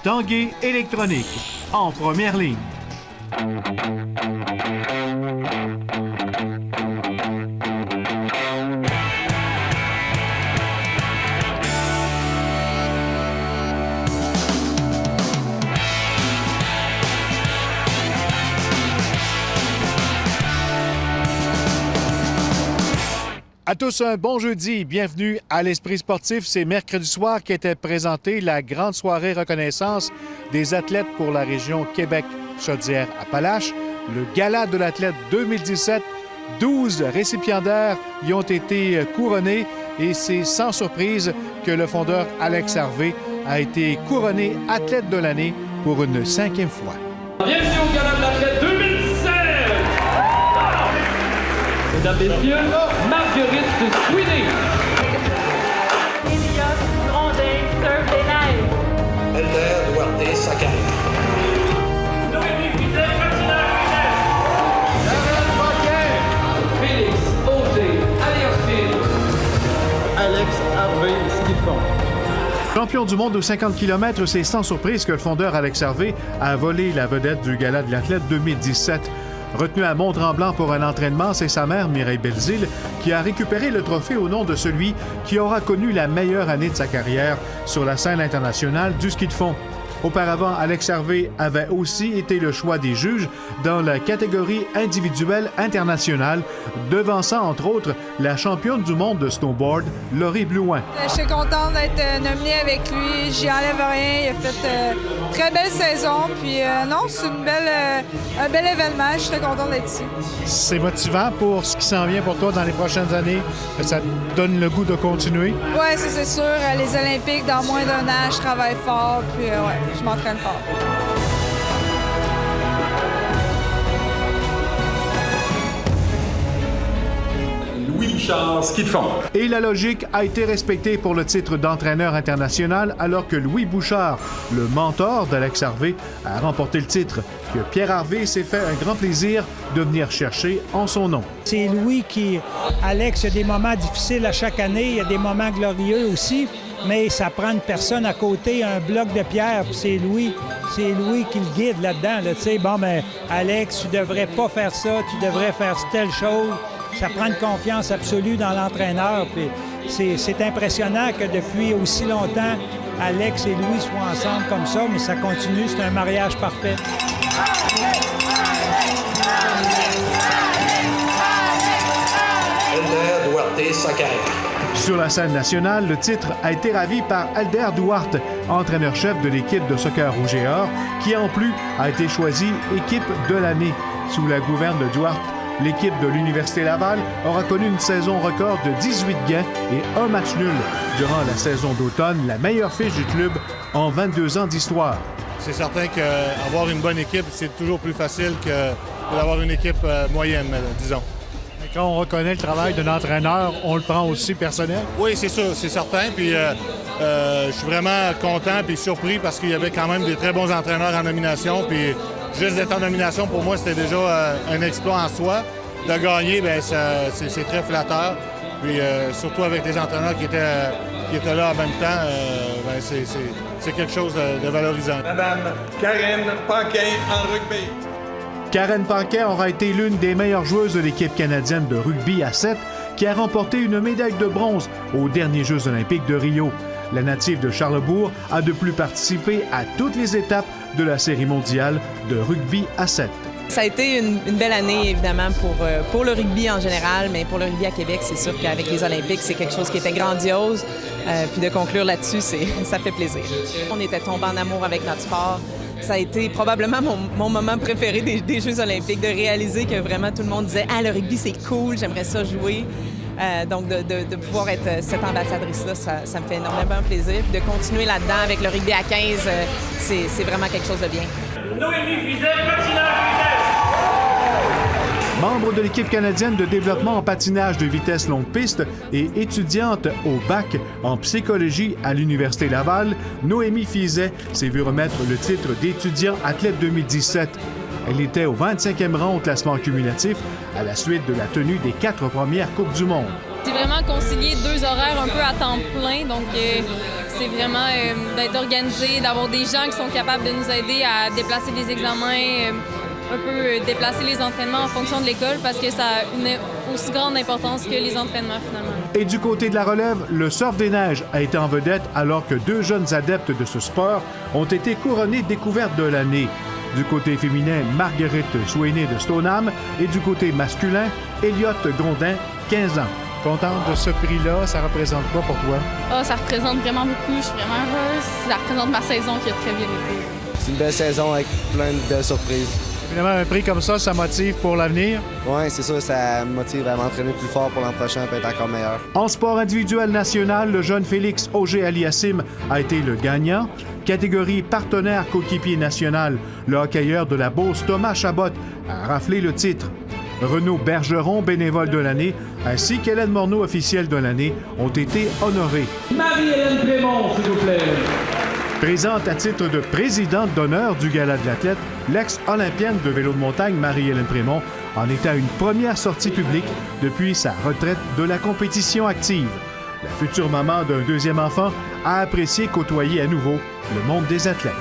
Tanguay Électronique, en première ligne. À tous, un bon jeudi. Bienvenue à l'Esprit sportif. C'est mercredi soir qu'était présentée la grande soirée reconnaissance des athlètes pour la région Québec-Chaudière-Appalaches. Le Gala de l'athlète 2017, 12 récipiendaires y ont été couronnés et c'est sans surprise que le fondeur Alex Harvey a été couronné athlète de l'année pour une 5e fois. Bienvenue au Gala de l'athlète 2017! Mesdames et messieurs, Marguerite Sweeney. Elias Grondin, Surf des Neiges. Elder Duarte Sakari. Noémie Fizet, patinage vitesse. Darren Paquet. Félix Auger, Aliosphile. Alex Harvey, ski de fond. Champion du monde aux 50 km, c'est sans surprise que le fondeur Alex Harvey a volé la vedette du Gala de l'athlète 2017. Retenu à Mont-Tremblant pour un entraînement, c'est sa mère, Mireille Belzile, qui a récupéré le trophée au nom de celui qui aura connu la meilleure année de sa carrière sur la scène internationale du ski de fond. Auparavant, Alex Harvey avait aussi été le choix des juges dans la catégorie individuelle internationale, devançant entre autres la championne du monde de snowboard, Laurie Blouin. Je suis contente d'être nominée avec lui. J'y enlève rien. Il a fait très belle saison. Puis non, c'est un bel événement. Je suis contente d'être ici. C'est motivant pour ce qui s'en vient pour toi dans les prochaines années. Ça te donne le goût de continuer? Oui, c'est sûr. Les Olympiques, dans moins d'un an, je travaille fort. Puis ouais. Je m'entraîne fort. Louis Bouchard, ski de fond. Et la logique a été respectée pour le titre d'entraîneur international alors que Louis Bouchard, le mentor d'Alex Harvey, a remporté le titre que Pierre Harvey s'est fait un grand plaisir de venir chercher en son nom. C'est Louis qui... Alex, il y a des moments difficiles à chaque année, il y a des moments glorieux aussi, mais ça prend une personne à côté, un bloc de pierre, puis c'est Louis qui le guide là-dedans. Là, tu sais, bon, ben Alex, tu devrais pas faire ça, tu devrais faire telle chose. Ça prend une confiance absolue dans l'entraîneur. Puis c'est impressionnant que depuis aussi longtemps, Alex et Louis soient ensemble comme ça, mais ça continue, c'est un mariage parfait. Elder Duarte Sakari. Sur la scène nationale, le titre a été ravi par Elder Duarte, entraîneur-chef de l'équipe de soccer Rouge et Or, qui en plus a été choisi équipe de l'année. Sous la gouverne de Duarte, l'équipe de l'Université Laval aura connu une saison record de 18 gains et un match nul durant la saison d'automne, la meilleure fiche du club en 22 ans d'histoire. C'est certain qu'avoir une bonne équipe, c'est toujours plus facile que d'avoir une équipe moyenne, disons. Quand on reconnaît le travail d'un entraîneur, on le prend aussi personnel? Oui, c'est sûr, c'est certain. Puis je suis vraiment content et surpris parce qu'il y avait quand même des très bons entraîneurs en nomination. Puis juste d'être en nomination, pour moi, c'était déjà un exploit en soi. De gagner, bien, c'est très flatteur. Puis surtout avec les entraîneurs qui étaient là en même temps, bien, c'est quelque chose de valorisant. Madame Karen Paquin en rugby. Karen Paquet aura été l'une des meilleures joueuses de l'équipe canadienne de rugby à 7 qui a remporté une médaille de bronze aux derniers Jeux olympiques de Rio. La native de Charlesbourg a de plus participé à toutes les étapes de la série mondiale de rugby à 7. Ça a été une belle année, évidemment, pour le rugby en général, mais pour le rugby à Québec, c'est sûr qu'avec les Olympiques, c'est quelque chose qui était grandiose. Puis de conclure là-dessus, ça fait plaisir. On était tombés en amour avec notre sport. Ça a été probablement mon moment préféré des Jeux olympiques, de réaliser que vraiment tout le monde disait « Ah, le rugby, c'est cool, j'aimerais ça jouer ». Donc, de pouvoir être cette ambassadrice-là, ça me fait énormément plaisir. Puis de continuer là-dedans avec le rugby à 15, c'est vraiment quelque chose de bien. Noémie Fizet, patinage vitesse. Membre de l'équipe canadienne de développement en patinage de vitesse longue piste et étudiante au bac en psychologie à l'Université Laval, Noémie Fizet s'est vue remettre le titre d'étudiant athlète 2017. Elle était au 25e rang au classement cumulatif à la suite de la tenue des 4 premières Coupes du monde. C'est vraiment concilier 2 horaires un peu à temps plein, donc c'est vraiment d'être organisé, d'avoir des gens qui sont capables de nous aider à déplacer les examens, un peu déplacer les entraînements en fonction de l'école parce que ça a une aussi grande importance que les entraînements finalement. Et du côté de la relève, le surf des neiges a été en vedette alors que 2 jeunes adeptes de ce sport ont été couronnés découvertes de l'année. Du côté féminin, Marguerite Sweeney de Stoneham et du côté masculin, Elliot Gondin, 15 ans. Contente de ce prix-là, ça représente quoi pour toi? Ça représente vraiment beaucoup, je suis vraiment heureuse. Ça représente ma saison qui a très bien été. C'est une belle saison avec plein de belles surprises. Évidemment, un prix comme ça motive pour l'avenir? Oui, c'est ça, ça me motive à m'entraîner plus fort pour l'an prochain et être encore meilleur. En sport individuel national, le jeune Félix Auger-Aliassime a été le gagnant. Catégorie partenaire coéquipier national, le hockeyeur de la Beauce Thomas Chabot a raflé le titre. Renaud Bergeron, bénévole de l'année, ainsi qu'Hélène Morneau, officielle de l'année, ont été honorés. Marie-Hélène Prémont, s'il vous plaît. Présente à titre de présidente d'honneur du Gala de l'athlète, l'ex-olympienne de vélo de montagne Marie-Hélène Prémont en est à une première sortie publique depuis sa retraite de la compétition active. La future maman d'un 2e enfant a apprécié côtoyer à nouveau le monde des athlètes.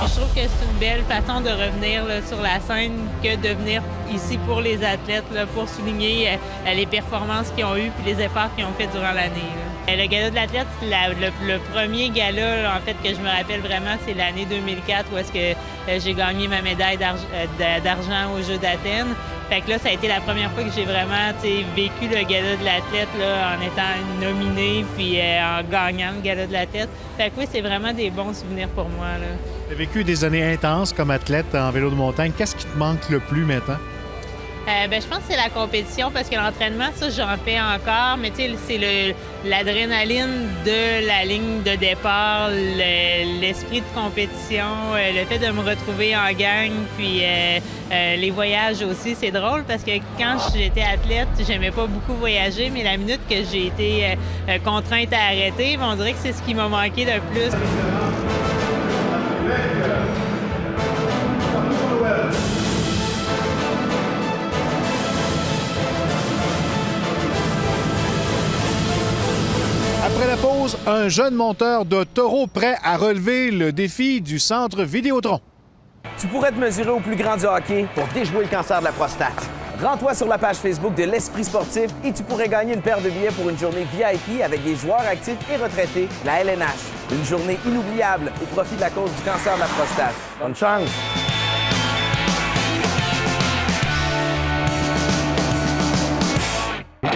Je trouve que c'est une belle façon de revenir là, sur la scène que de venir ici pour les athlètes, là, pour souligner les performances qu'ils ont eues et les efforts qu'ils ont fait durant l'année. Le Gala de l'athlète, le premier gala là, en fait, que je me rappelle vraiment, c'est l'année 2004 où est-ce que j'ai gagné ma médaille d'argent aux Jeux d'Athènes. Fait que là, ça a été la première fois que j'ai vraiment vécu le Gala de l'athlète là, en étant nominée puis en gagnant le Gala de l'athlète. Fait que oui, c'est vraiment des bons souvenirs pour moi. Tu as vécu des années intenses comme athlète en vélo de montagne. Qu'est-ce qui te manque le plus maintenant? Je pense que c'est la compétition parce que l'entraînement, ça, j'en fais encore, mais c'est l'adrénaline de la ligne de départ, l'esprit de compétition, le fait de me retrouver en gang, puis les voyages aussi. C'est drôle parce que quand j'étais athlète, j'aimais pas beaucoup voyager, mais la minute que j'ai été contrainte à arrêter, on dirait que c'est ce qui m'a manqué le plus. Après la pause, un jeune monteur de taureau prêt à relever le défi du centre Vidéotron. Tu pourrais te mesurer au plus grand du hockey pour déjouer le cancer de la prostate. Rends-toi sur la page Facebook de l'Esprit sportif et tu pourrais gagner une paire de billets pour une journée VIP avec des joueurs actifs et retraités de la LNH. Une journée inoubliable au profit de la cause du cancer de la prostate. Bonne chance!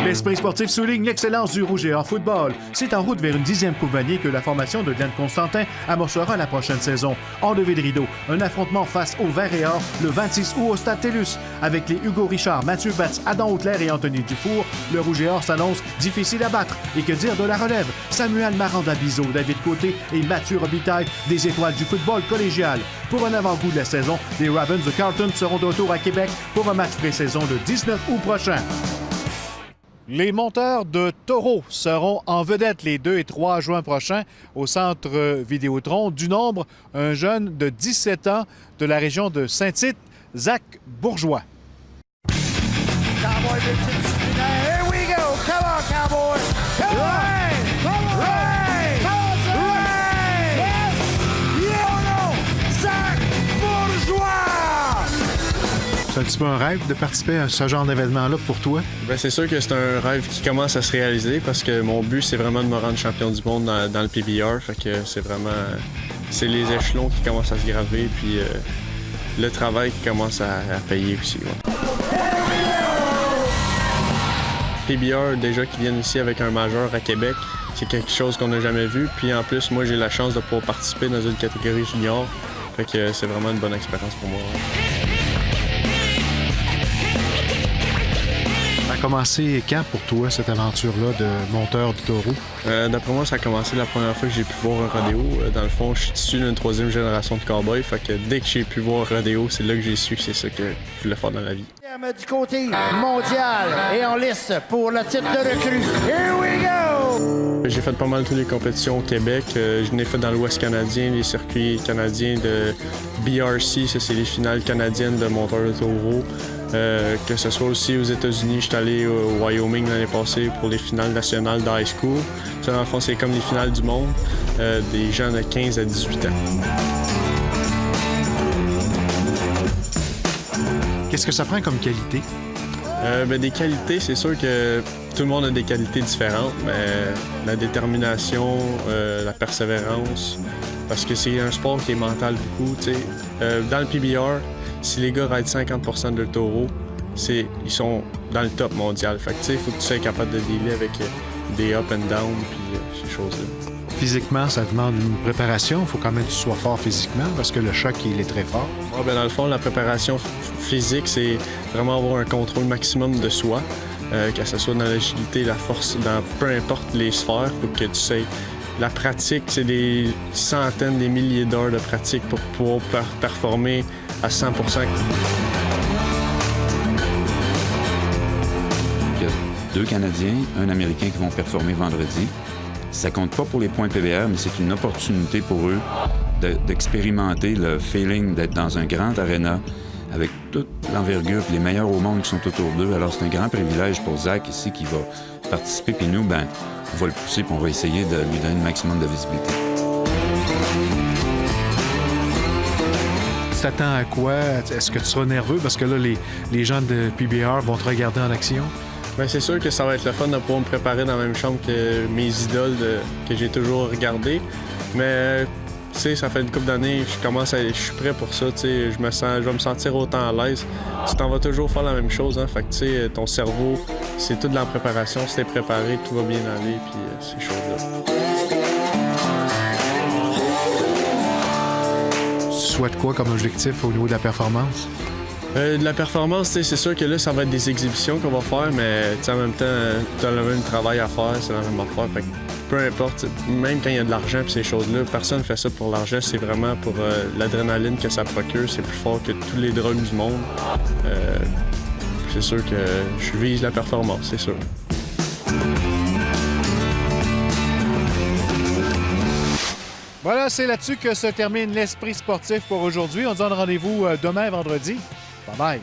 L'Esprit sportif souligne l'excellence du Rouge et Or football. C'est en route vers une 10e Coupe Vanier que la formation de Glenn Constantin amorcera la prochaine saison. En levée de rideau, un affrontement face au Vert et Or le 26 août au Stade Tellus. Avec les Hugo Richard, Mathieu Batz, Adam Auclair et Anthony Dufour, le Rouge et Or s'annonce difficile à battre. Et que dire de la relève? Samuel Maranda-Bizot, David Côté et Mathieu Robitaille, des étoiles du football collégial. Pour un avant-goût de la saison, les Ravens de Carleton seront de retour à Québec pour un match pré-saison le 19 août prochain. Les monteurs de taureaux seront en vedette les 2 et 3 juin prochains au centre Vidéotron. Du nombre, un jeune de 17 ans de la région de Saint-Tite, Zach Bourgeois. Cowboy, here we go! Come on, Cowboy! Come on! Come on! Right! Right! Yes! Yo, Zach Bourgeois! C'est un petit peu un rêve de participer à ce genre d'événement-là pour toi? Bien, c'est sûr que c'est un rêve qui commence à se réaliser parce que mon but, c'est vraiment de me rendre champion du monde dans le PBR. Fait que c'est vraiment... C'est les échelons qui commencent à se graver, puis le travail qui commence à payer aussi. Ouais. PBR, déjà, qui viennent ici avec un majeur à Québec, c'est quelque chose qu'on n'a jamais vu. Puis en plus, moi, j'ai la chance de pouvoir participer dans une catégorie junior. Fait que c'est vraiment une bonne expérience pour moi. Ouais. Ça a commencé quand pour toi, cette aventure-là de monteur de taureau? D'après moi, ça a commencé la première fois que j'ai pu voir un rodéo. Dans le fond, je suis issu d'une 3e génération de cowboys. Fait que dès que j'ai pu voir un rodéo, c'est là que j'ai su que c'est ça que je voulais faire dans la vie. Du côté mondial et en lice pour le titre de recrue. Here we go! J'ai fait pas mal toutes les compétitions au Québec. Je n'ai fait dans l'Ouest canadien, les circuits canadiens de BRC, ça c'est les finales canadiennes de monteurs de taureau. Que ce soit aussi aux États-Unis, je suis allé au Wyoming l'année passée pour les finales nationales d'high school. Ça, dans le fond, c'est comme les finales du monde, des gens de 15 à 18 ans. Qu'est-ce que ça prend comme qualité? Des qualités, c'est sûr que tout le monde a des qualités différentes, mais la détermination, la persévérance, parce que c'est un sport qui est mental beaucoup. Dans le PBR, si les gars raident 50% de leur taureau, ils sont dans le top mondial. Fait que il faut que tu sois capable de dealer avec des up and down puis ces choses-là. Physiquement, ça demande une préparation. Il faut quand même que tu sois fort physiquement parce que le choc, il est très fort. Dans le fond, la préparation physique, c'est vraiment avoir un contrôle maximum de soi, que ce soit dans l'agilité, la force, dans peu importe les sphères. Il faut que tu sais. La pratique, c'est des centaines, des milliers d'heures de pratique pour pouvoir performer à 100%. Il y a 2 Canadiens, un Américain qui vont performer vendredi. Ça compte pas pour les points PBR, mais c'est une opportunité pour eux d'expérimenter le feeling d'être dans un grand aréna avec toute l'envergure et les meilleurs au monde qui sont autour d'eux. Alors, c'est un grand privilège pour Zach ici qui va participer. Puis nous, on va le pousser et on va essayer de lui donner le maximum de visibilité. Tu t'attends à quoi? Est-ce que tu seras nerveux? Parce que là, les gens de PBR vont te regarder en action. C'est sûr que ça va être le fun de pouvoir me préparer dans la même chambre que mes idoles que j'ai toujours regardées. Mais ça fait une couple d'années, je suis prêt pour ça. Je vais me sentir autant à l'aise. Tu t'en vas toujours faire la même chose. Hein? Fait que ton cerveau, c'est toute de la préparation. Si t'es préparé, tout va bien aller. Puis ces choses-là. Tu souhaites quoi comme objectif au niveau de la performance? De la performance, c'est sûr que là, ça va être des exhibitions qu'on va faire, mais en même temps, tu as le même travail à faire, c'est la même affaire. Fait que peu importe, même quand il y a de l'argent et ces choses-là, personne ne fait ça pour l'argent, c'est vraiment pour l'adrénaline que ça procure. C'est plus fort que tous les drogues du monde. C'est sûr que je vise la performance, c'est sûr. Voilà, c'est là-dessus que se termine l'Esprit sportif pour aujourd'hui. On se donne rendez-vous demain, vendredi. Bye-bye.